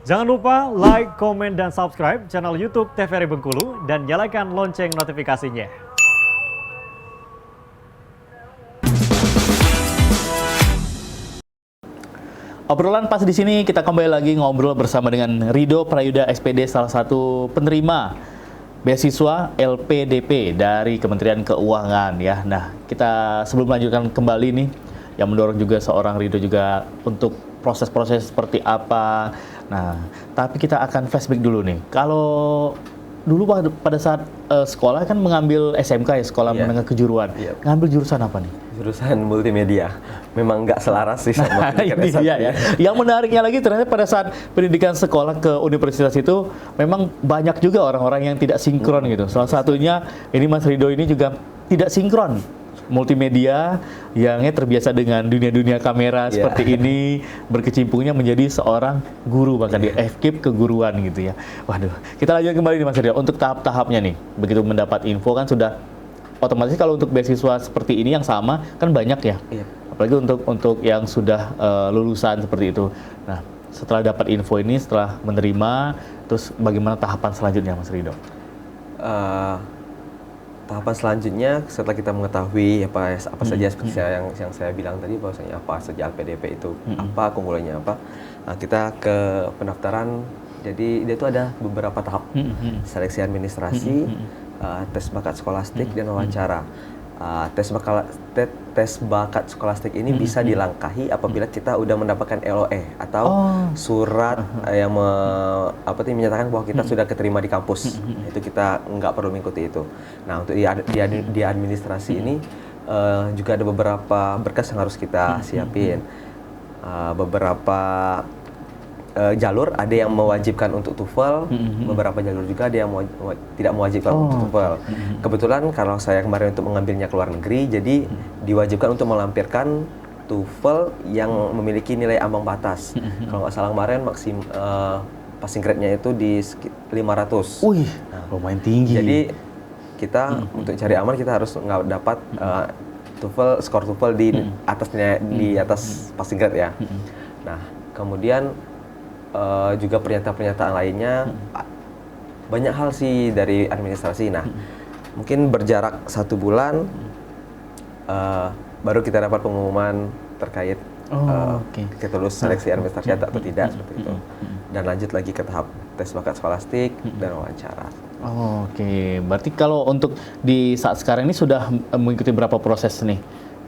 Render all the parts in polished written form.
Jangan lupa like, komen, dan subscribe channel YouTube TVRI Bengkulu dan nyalakan lonceng notifikasinya. Obrolan pas di sini kita kembali lagi ngobrol bersama dengan Rido Prayuda SPD, salah satu penerima beasiswa LPDP dari Kementerian Keuangan ya. Nah, kita sebelum melanjutkan kembali nih yang mendorong juga seorang Rido juga untuk proses-proses seperti apa. Nah, tapi kita akan flashback dulu nih. Kalau dulu pada saat sekolah kan mengambil SMK ya, sekolah menengah kejuruan. Ngambil jurusan apa nih? Jurusan multimedia. Memang nggak selaras sih sama ini dia ya. Yang menariknya lagi ternyata pada saat pendidikan sekolah ke universitas itu memang banyak juga orang-orang yang tidak sinkron gitu. Salah satunya ini Mas Rido ini juga tidak sinkron. Multimedia yang terbiasa dengan dunia-dunia kamera seperti ini, berkecimpungnya menjadi seorang guru bahkan di FKIP keguruan gitu ya. Waduh, kita lanjut kembali nih Mas Rido untuk tahap-tahapnya nih. Begitu mendapat info kan sudah otomatis kalau untuk beasiswa seperti ini yang sama kan banyak ya. Apalagi untuk yang sudah lulusan seperti itu. Nah, setelah dapat info ini, setelah menerima, terus bagaimana tahapan selanjutnya Mas Rido? Tahapan selanjutnya setelah kita mengetahui apa saja seperti yang saya bilang tadi, bahwasanya apa saja LPDP itu, apa keunggulannya apa, nah, kita ke pendaftaran. Jadi dia itu ada beberapa tahap, seleksi administrasi, tes bakat skolastik, dan wawancara. Tes bakat skolastik ini bisa dilangkahi apabila kita udah mendapatkan LOE atau surat yang menyatakan bahwa kita sudah keterima di kampus. Itu kita nggak perlu mengikuti itu. Nah, untuk di administrasi ini juga ada beberapa berkas yang harus kita siapin. Beberapa jalur ada yang mewajibkan untuk TOEFL, beberapa jalur juga ada yang tidak mewajibkan untuk TOEFL. Kebetulan kalau saya kemarin untuk mengambilnya ke luar negeri, jadi diwajibkan untuk melampirkan TOEFL yang memiliki nilai ambang batas. Kalau nggak salah kemarin passing grade-nya itu di 500. Wih, lumayan tinggi. Jadi kita untuk cari aman kita harus nggak dapat skor TOEFL di atas passing grade ya. Nah, kemudian juga pernyataan-pernyataan lainnya, banyak hal sih dari administrasi. Nah, mungkin berjarak 1 bulan baru kita dapat pengumuman terkait kita lulus seleksi administrasi atau tidak, seperti itu. Dan lanjut lagi ke tahap tes bakat skolastik dan wawancara. Berarti kalau untuk di saat sekarang ini sudah mengikuti berapa proses nih,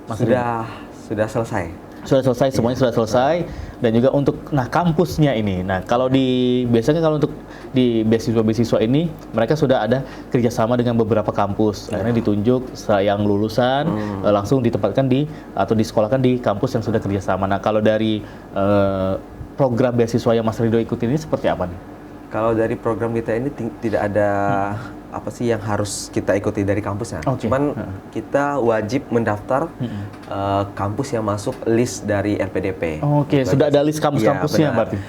Mas? Sudah selesai. Sudah selesai, semuanya sudah selesai. Dan juga untuk kampusnya ini. Nah, kalau biasanya kalau untuk di beasiswa ini mereka sudah ada kerjasama dengan beberapa kampus. Akhirnya ditunjuk yang lulusan langsung ditempatkan atau disekolahkan di kampus yang sudah kerjasama. Nah, kalau dari program beasiswa yang Mas Rido ikuti ini seperti apa nih? Kalau dari program kita ini tidak ada apa sih yang harus kita ikuti dari kampusnya. Cuman kita wajib mendaftar kampus yang masuk list dari LPDP. Sudah ada list kampus-kampusnya berarti.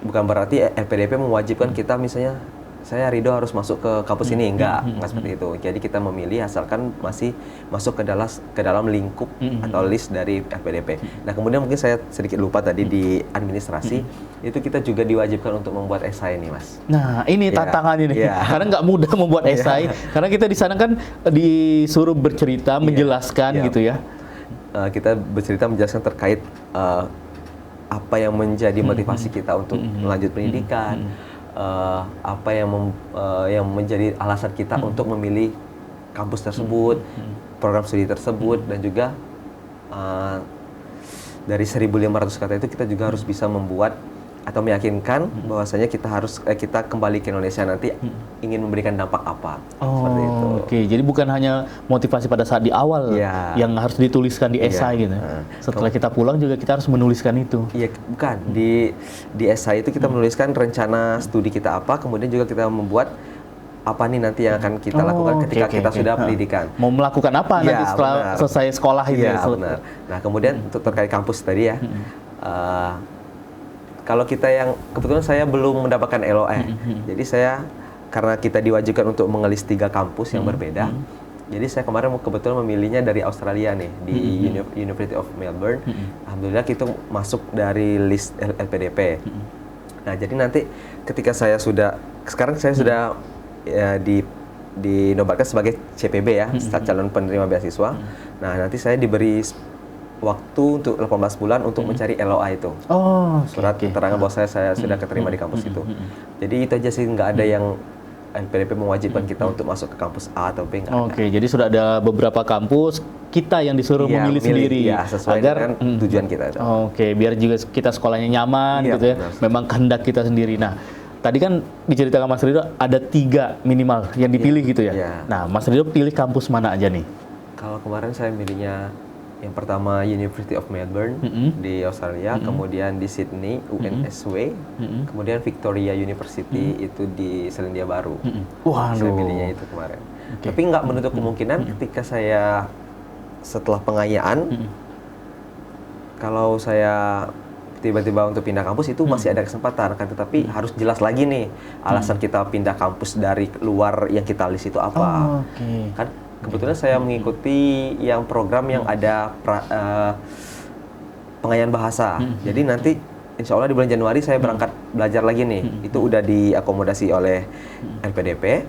Bukan berarti LPDP mewajibkan kita misalnya saya Rido harus masuk ke kampus ini, enggak seperti itu. Jadi kita memilih asalkan masih masuk ke dalam lingkup atau list dari LPDP. Nah, kemudian mungkin saya sedikit lupa tadi di administrasi itu kita juga diwajibkan untuk membuat esai nih, Mas. Nah, ini tantangannya nih. Karena nggak mudah membuat esai karena kita di sana kan disuruh bercerita, menjelaskan gitu ya. Kita bercerita menjelaskan terkait apa yang menjadi motivasi kita untuk melanjut pendidikan. Apa yang menjadi alasan kita untuk memilih kampus tersebut, program studi tersebut, dan juga dari 1.500 kata itu kita juga harus bisa membuat atau meyakinkan bahwasanya kita kembali ke Indonesia nanti ingin memberikan dampak apa. Seperti itu. Jadi bukan hanya motivasi pada saat di awal yang harus dituliskan di esai gitu. Setelah kita pulang juga kita harus menuliskan itu. Iya, bukan. Di esai itu kita menuliskan rencana studi kita apa, kemudian juga kita membuat apa nih nanti yang akan kita lakukan ketika kita sudah pendidikan. Mau melakukan apa nanti setelah selesai sekolah ini. Benar. Nah, kemudian untuk terkait kampus tadi ya. Kalau kita yang kebetulan saya belum mendapatkan LOE, jadi saya karena kita diwajibkan untuk mengelis 3 kampus yang berbeda, jadi saya kemarin kebetulan memilihnya dari Australia nih di University of Melbourne. Alhamdulillah kita masuk dari list LPDP. Nah, jadi nanti ketika sekarang saya sudah ya, dinobatkan sebagai CPB ya, calon penerima beasiswa. Nah, nanti saya diberi waktu untuk 18 bulan untuk mencari LOA itu. Oh, surat keterangan bahwa saya sudah keterima di kampus itu. Jadi itu aja sih, nggak ada yang LPDP mewajibkan kita untuk masuk ke kampus A atau B, nggak ada. Oke, jadi sudah ada beberapa kampus, kita yang disuruh Iya, memilih sendiri ya, sesuai dengan tujuan kita itu. Oke, biar juga kita sekolahnya nyaman Iya, gitu ya. benar. Memang kehendak kita sendiri. Nah, tadi kan diceritakan Mas Ridho ada 3 minimal yang dipilih gitu ya. Iya. Nah, Mas Ridho pilih kampus mana aja nih? Kalau kemarin saya milihnya yang pertama University of Melbourne di Australia, kemudian di Sydney UNSW, kemudian Victoria University itu di Selandia Baru. Waduh. Saya pilihnya itu kemarin. Tapi nggak menutup kemungkinan ketika saya setelah pengayaan, kalau saya tiba-tiba untuk pindah kampus itu masih ada kesempatan kan, tetapi harus jelas lagi nih alasan kita pindah kampus dari luar yang kita list itu apa. Oke. Kan kebetulan saya mengikuti yang program yang ada pengayaan bahasa. Jadi nanti insya Allah di bulan Januari saya berangkat belajar lagi nih. Itu udah diakomodasi oleh LPDP.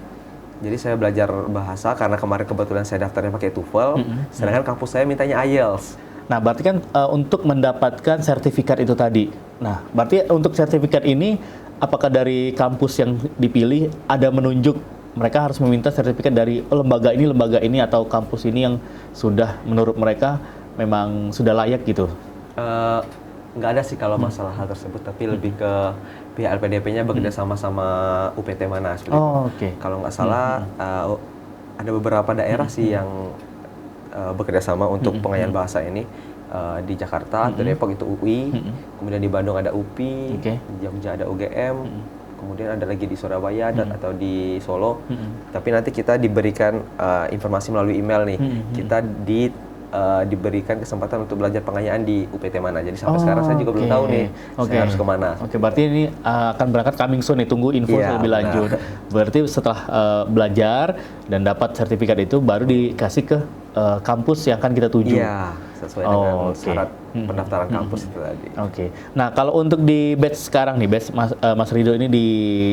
Jadi saya belajar bahasa karena kemarin kebetulan saya daftarnya pakai TOEFL. Sedangkan kampus saya mintanya IELTS. Nah, berarti kan untuk mendapatkan sertifikat itu tadi. Nah, berarti untuk sertifikat ini apakah dari kampus yang dipilih ada menunjuk mereka harus meminta sertifikat dari lembaga ini atau kampus ini yang sudah menurut mereka memang sudah layak gitu? Nggak ada sih kalau masalah hal tersebut, tapi lebih ke pihak LPDP-nya bekerja sama UPT mana seperti itu. Oke. Kalau nggak salah ada beberapa daerah sih yang bekerja sama untuk pengayaan bahasa ini. Di Jakarta, di Depok itu UI, kemudian di Bandung ada UPI, di Jogja ada UGM, kemudian ada lagi di Surabaya atau di Solo. Tapi nanti kita diberikan informasi melalui email nih. Kita diberikan kesempatan untuk belajar pengayaan di UPT mana. Jadi sampai sekarang saya juga belum tahu nih saya harus kemana. Oke, berarti ini akan berangkat coming soon nih. Tunggu info lebih lanjut. Berarti setelah belajar dan dapat sertifikat itu baru dikasih ke kampus yang akan kita tuju. Iya, sesuai dengan syarat pendaftaran kampus itu tadi. Oke. Nah, kalau untuk di batch sekarang nih, batch Mas Ridho ini di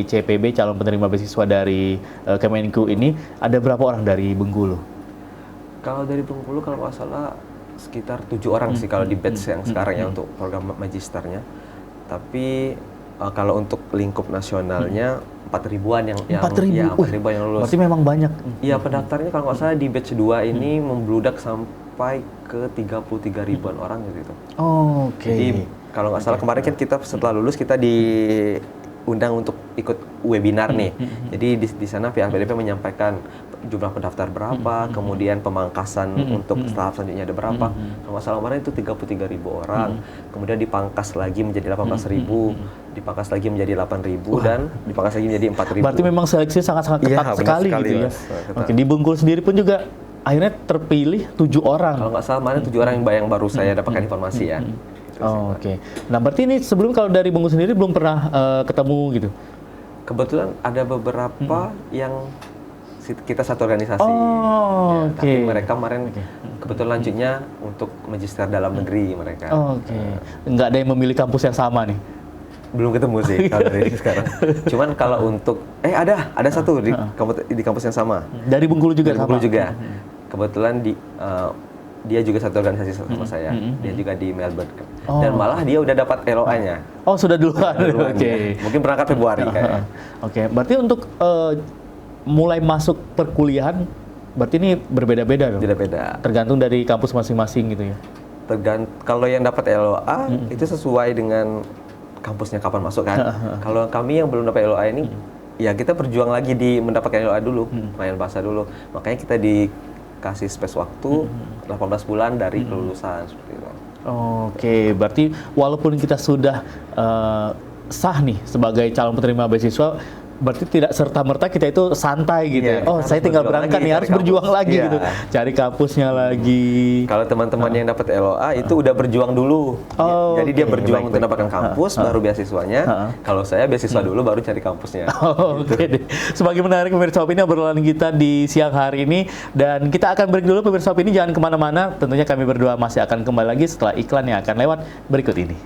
CPB calon penerima beasiswa dari Kemenku ini ada berapa orang dari Bengkulu? Kalau dari Bengkulu kalau nggak salah sekitar 7 orang sih kalau di batch yang sekarang ya untuk program magisternya. Tapi kalau untuk lingkup nasionalnya 4.000-an yang 4.000 yang lulus. Berarti memang banyak. Iya, pendaftarnya kalau nggak salah di batch 2 ini membludak sampai ke 33.000-an orang gitu. Oke. Jadi kalau nggak salah kemarin kan kita setelah lulus kita diundang untuk ikut webinar nih. Jadi di sana pihak LPDP menyampaikan jumlah pendaftar berapa, kemudian pemangkasan untuk tahap selanjutnya ada berapa. Kalau nggak salah kemarin itu 33.000 orang, kemudian dipangkas lagi menjadi 18.000, dipangkas lagi menjadi 8.000 dan dipangkas lagi menjadi 4.000. Berarti memang seleksi sangat-sangat ketat sekali gitu ya. Oke, di Bengkulu sendiri pun juga akhirnya terpilih 7 orang. Kalau nggak salah kemarin 7 orang yang baru saya dapatkan informasi ya. Oke. Nah, berarti ini sebelum kalau dari Bengkulu sendiri belum pernah ketemu gitu? Kebetulan ada beberapa yang kita satu organisasi. Tapi mereka kemarin kebetulan lanjutnya untuk magister dalam negeri mereka. Nggak ada yang memilih kampus yang sama nih? Belum ketemu sih kalau dari sekarang. Cuman kalau untuk ada satu di kampus yang sama. Dari Bengkulu juga sama? Bengkulu juga. Kebetulan dia juga satu organisasi sama saya. Dia juga di Melbourne. Dan malah dia udah dapat LOA-nya. Oh, sudah duluan. Oke. Mungkin berangkat Februari kayaknya. Oke, berarti untuk mulai masuk perkuliahan berarti ini berbeda-beda dong? Beda-beda. Tergantung dari kampus masing-masing gitu ya? Kalau yang dapat LOA itu sesuai dengan kampusnya kapan masuk kan. Kalau kami yang belum dapat LOA ini, ya kita berjuang lagi di mendapatkan LOA dulu, pengayaan bahasa dulu. Makanya kita dikasih space waktu 18 bulan dari kelulusan seperti itu. Oke, berarti walaupun kita sudah sah nih sebagai calon penerima beasiswa, berarti tidak serta-merta kita itu santai gitu ya. Oh, saya tinggal berangkat nih, harus berjuang lagi gitu. Cari kampusnya lagi. Kalau teman-teman yang dapat LOA itu udah berjuang dulu. Jadi dia berjuang untuk mendapatkan kampus, baru beasiswanya. Kalau saya beasiswa dulu, baru cari kampusnya. Oke deh. Semakin menarik pemirsa Opini obrolan kita di siang hari ini. Dan kita akan break dulu pemirsa Opini, jangan kemana-mana. Tentunya kami berdua masih akan kembali lagi setelah iklan yang akan lewat berikut ini.